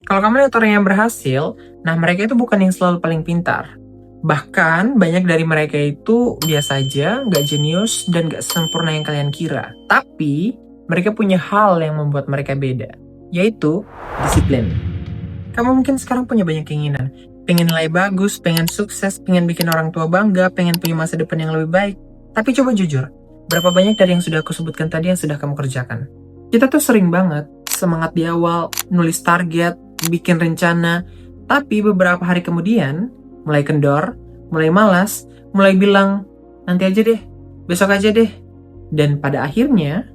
Kalau kamu lihat orang yang berhasil, nah mereka itu bukan yang selalu paling pintar. Bahkan banyak dari mereka itu biasa aja, nggak jenius, dan nggak sempurna yang kalian kira. Tapi mereka punya hal yang membuat mereka beda, yaitu disiplin. Kamu mungkin sekarang punya banyak keinginan. Pengen nilai bagus, pengen sukses, pengen bikin orang tua bangga, pengen punya masa depan yang lebih baik. Tapi coba jujur, berapa banyak dari yang sudah aku sebutkan tadi yang sudah kamu kerjakan? Kita tuh sering banget semangat di awal, nulis target, bikin rencana, tapi beberapa hari kemudian mulai kendor, mulai malas, mulai bilang, nanti aja deh, besok aja deh. Dan pada akhirnya,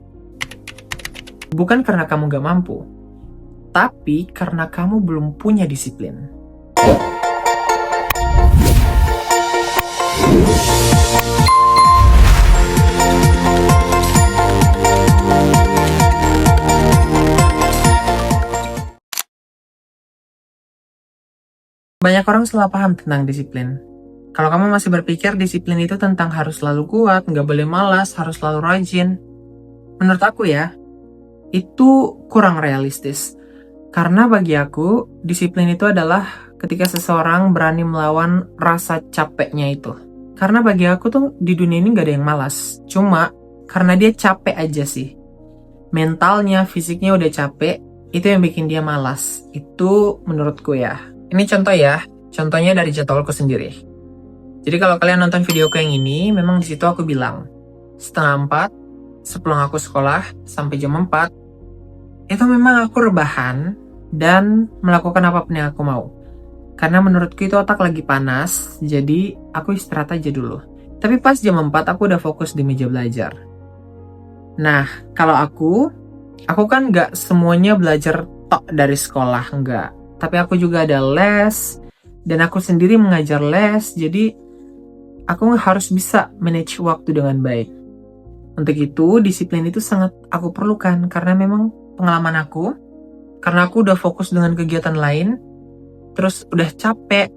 bukan karena kamu gak mampu, tapi karena kamu belum punya disiplin. Banyak orang salah paham tentang disiplin. Kalau kamu masih berpikir disiplin itu tentang harus selalu kuat, nggak boleh malas, harus selalu rajin, menurut aku ya, itu kurang realistis. Karena bagi aku, disiplin itu adalah ketika seseorang berani melawan rasa capeknya itu. Karena bagi aku tuh di dunia ini nggak ada yang malas. Cuma karena dia capek aja sih. Mentalnya, fisiknya udah capek, itu yang bikin dia malas. Itu menurutku ya. Ini contoh ya, contohnya dari jadwalku sendiri. Jadi kalau kalian nonton videoku yang ini, memang di situ aku bilang, 3:30 sepulang aku sekolah sampai jam 4, itu memang aku rebahan dan melakukan apapun yang aku mau. Karena menurutku itu otak lagi panas, jadi aku istirahat aja dulu. Tapi pas jam 4 aku udah fokus di meja belajar. Nah, kalau aku kan nggak semuanya belajar tok dari sekolah, nggak. Tapi aku juga ada les, dan aku sendiri mengajar les, jadi aku harus bisa manage waktu dengan baik. Untuk itu, disiplin itu sangat aku perlukan, karena memang pengalaman aku, karena aku udah fokus dengan kegiatan lain, terus udah capek.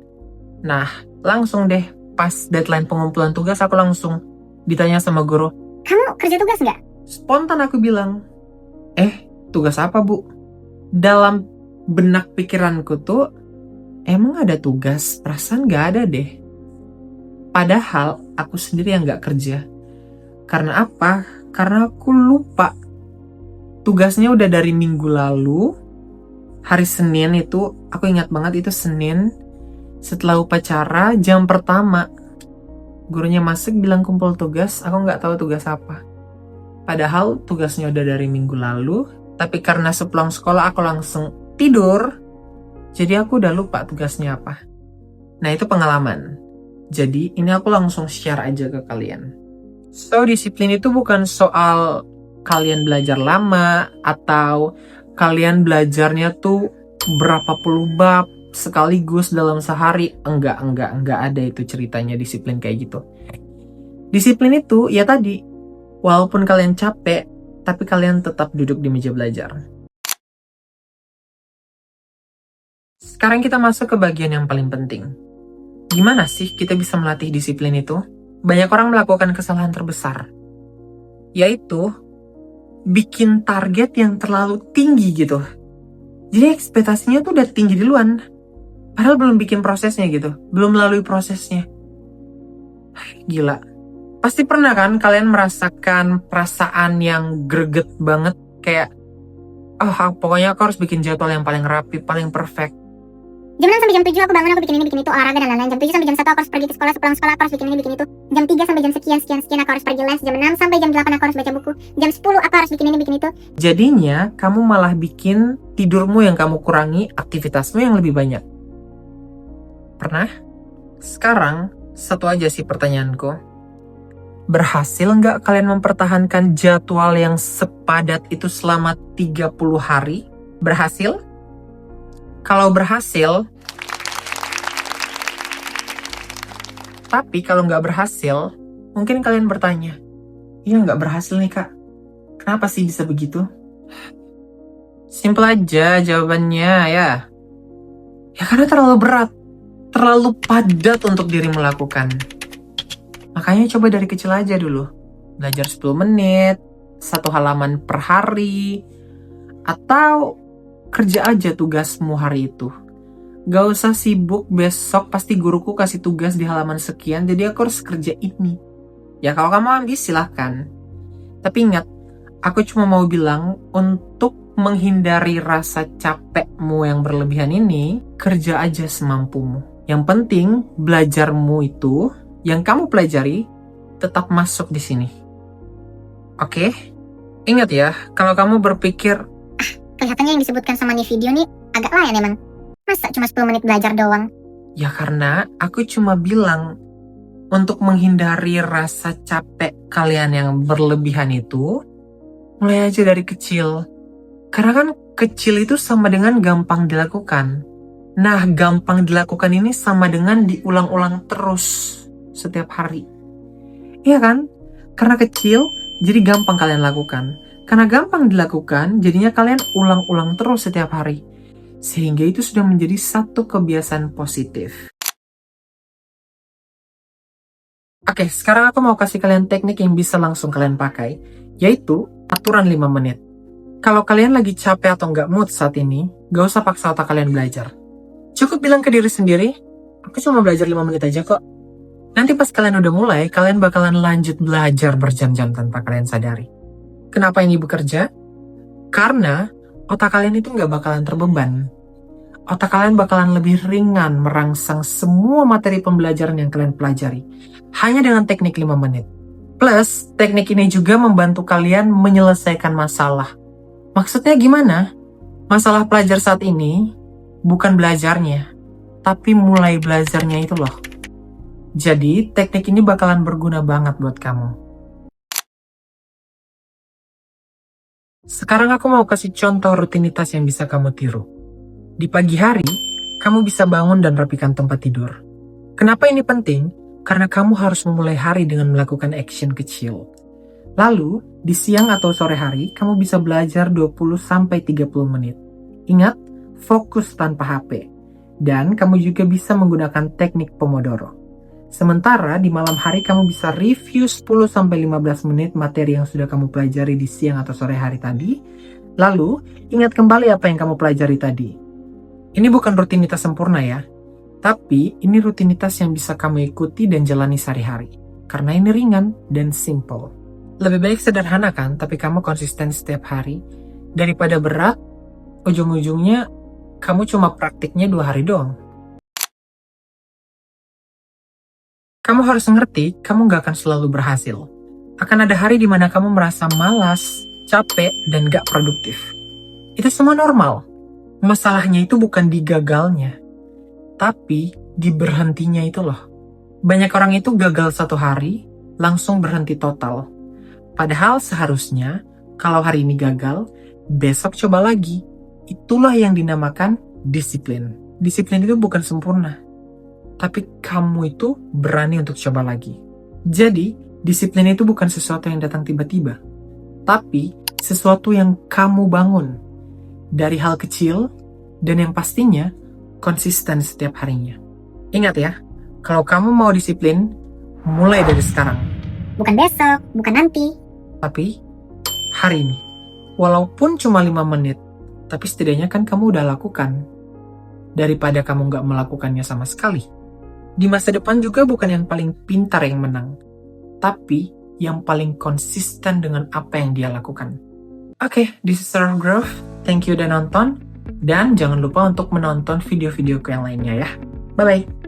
Nah, langsung deh, pas deadline pengumpulan tugas, aku langsung ditanya sama guru, "Kamu kerja tugas nggak?" Spontan aku bilang, tugas apa bu? Dalam benak pikiranku tuh, emang ada tugas? Perasaan gak ada deh. Padahal aku sendiri yang gak kerja. Karena apa? Karena aku lupa. Tugasnya udah dari minggu lalu. Hari Senin itu, aku ingat banget itu Senin. Setelah upacara, jam pertama. Gurunya masuk bilang kumpul tugas, aku gak tahu tugas apa. Padahal tugasnya udah dari minggu lalu. Tapi karena sepulang sekolah aku langsung tidur, jadi aku udah lupa tugasnya apa. Nah, itu pengalaman. Jadi ini aku langsung share aja ke kalian. So, disiplin itu bukan soal kalian belajar lama atau kalian belajarnya tuh berapa puluh bab sekaligus dalam sehari. Enggak ada itu ceritanya disiplin kayak gitu. Disiplin itu ya tadi, walaupun kalian capek, tapi kalian tetap duduk di meja belajar. Sekarang kita masuk ke bagian yang paling penting. Gimana sih kita bisa melatih disiplin itu? Banyak orang melakukan kesalahan terbesar, yaitu bikin target yang terlalu tinggi gitu. Jadi ekspektasinya tuh udah tinggi duluan, padahal belum bikin prosesnya gitu, belum melalui prosesnya. Gila. Pasti pernah kan kalian merasakan perasaan yang greget banget, kayak pokoknya aku harus bikin jadwal yang paling rapi, paling perfect. Jam 6 sampai jam 7 aku bangun, aku bikin ini, bikin itu, olahraga dan lain-lain. Jam 7 sampai jam 1 aku harus pergi ke sekolah, sepulang sekolah aku harus bikin ini, bikin itu. Jam 3 sampai jam sekian aku harus pergi les. Jam 6 sampai jam 8 aku harus baca buku. Jam 10 aku harus bikin ini, bikin itu. Jadinya kamu malah bikin tidurmu yang kamu kurangi, aktivitasmu yang lebih banyak. Pernah? Sekarang, satu aja sih pertanyaanku. Berhasil nggak kalian mempertahankan jadwal yang sepadat itu selama 30 hari? Berhasil? Kalau berhasil, tapi kalau nggak berhasil, mungkin kalian bertanya, iya nggak berhasil nih kak, kenapa sih bisa begitu? Simple aja jawabannya ya. Ya karena terlalu berat, terlalu padat untuk diri melakukan. Makanya coba dari kecil aja dulu. Belajar 10 menit, 1 halaman per hari, atau kerja aja tugasmu hari itu. Gak usah sibuk, besok pasti guruku kasih tugas di halaman sekian, jadi aku harus kerja ini. Ya kalau kamu ambis silahkan. Tapi ingat, aku cuma mau bilang untuk menghindari rasa capekmu yang berlebihan ini, kerja aja semampumu. Yang penting, belajarmu itu, yang kamu pelajari, tetap masuk di sini. Oke? Ingat ya, kalau kamu berpikir, Kelihatannya yang disebutkan sama di video nih agak layan emang. Masa cuma 10 menit belajar doang? ya karena aku cuma bilang, untuk menghindari rasa capek kalian yang berlebihan itu, mulai aja dari kecil. Karena kan kecil itu sama dengan gampang dilakukan. Nah, gampang dilakukan ini sama dengan diulang-ulang terus setiap hari. Iya kan? Karena kecil, jadi gampang kalian lakukan. Karena gampang dilakukan, jadinya kalian ulang-ulang terus setiap hari. Sehingga itu sudah menjadi satu kebiasaan positif. Oke, sekarang aku mau kasih kalian teknik yang bisa langsung kalian pakai, yaitu aturan 5 menit. Kalau kalian lagi capek atau nggak mood saat ini, gak usah paksa otak kalian belajar. Cukup bilang ke diri sendiri, aku cuma belajar 5 menit aja kok. Nanti pas kalian udah mulai, kalian bakalan lanjut belajar berjam-jam tanpa kalian sadari. Kenapa ini bekerja? Karena otak kalian itu nggak bakalan terbeban. Otak kalian bakalan lebih ringan merangsang semua materi pembelajaran yang kalian pelajari. Hanya dengan teknik 5 menit. Plus, teknik ini juga membantu kalian menyelesaikan masalah. Maksudnya gimana? Masalah pelajar saat ini bukan belajarnya, tapi mulai belajarnya itu loh. Jadi, teknik ini bakalan berguna banget buat kamu. Sekarang aku mau kasih contoh rutinitas yang bisa kamu tiru. Di pagi hari, kamu bisa bangun dan rapikan tempat tidur. Kenapa ini penting? Karena kamu harus memulai hari dengan melakukan action kecil. Lalu, di siang atau sore hari, kamu bisa belajar 20-30 menit. Ingat, fokus tanpa HP. Dan kamu juga bisa menggunakan teknik Pomodoro. Sementara di malam hari kamu bisa review 10-15 menit materi yang sudah kamu pelajari di siang atau sore hari tadi. Lalu, ingat kembali apa yang kamu pelajari tadi. Ini bukan rutinitas sempurna ya, tapi ini rutinitas yang bisa kamu ikuti dan jalani sehari-hari. Karena ini ringan dan simple. Lebih baik sederhana kan, tapi kamu konsisten setiap hari. Daripada berat, ujung-ujungnya kamu cuma praktiknya 2 hari doang. Kamu harus ngerti, kamu gak akan selalu berhasil. Akan ada hari di mana kamu merasa malas, capek, dan gak produktif. Itu semua normal. Masalahnya itu bukan di gagalnya, tapi di berhentinya itu loh. Banyak orang itu gagal 1 hari, langsung berhenti total. Padahal seharusnya, kalau hari ini gagal, besok coba lagi. Itulah yang dinamakan disiplin. Disiplin itu bukan sempurna, tapi kamu itu berani untuk coba lagi. Jadi, disiplin itu bukan sesuatu yang datang tiba-tiba, tapi sesuatu yang kamu bangun dari hal kecil dan yang pastinya konsisten setiap harinya. Ingat ya, kalau kamu mau disiplin, mulai dari sekarang. Bukan besok, bukan nanti. Tapi hari ini, walaupun cuma 5 menit, tapi setidaknya kan kamu udah lakukan. Daripada kamu nggak melakukannya sama sekali. Di masa depan juga bukan yang paling pintar yang menang, tapi yang paling konsisten dengan apa yang dia lakukan. Oke, this is Self Growth. Thank you udah nonton. Dan jangan lupa untuk menonton video-videoku yang lainnya ya. Bye-bye.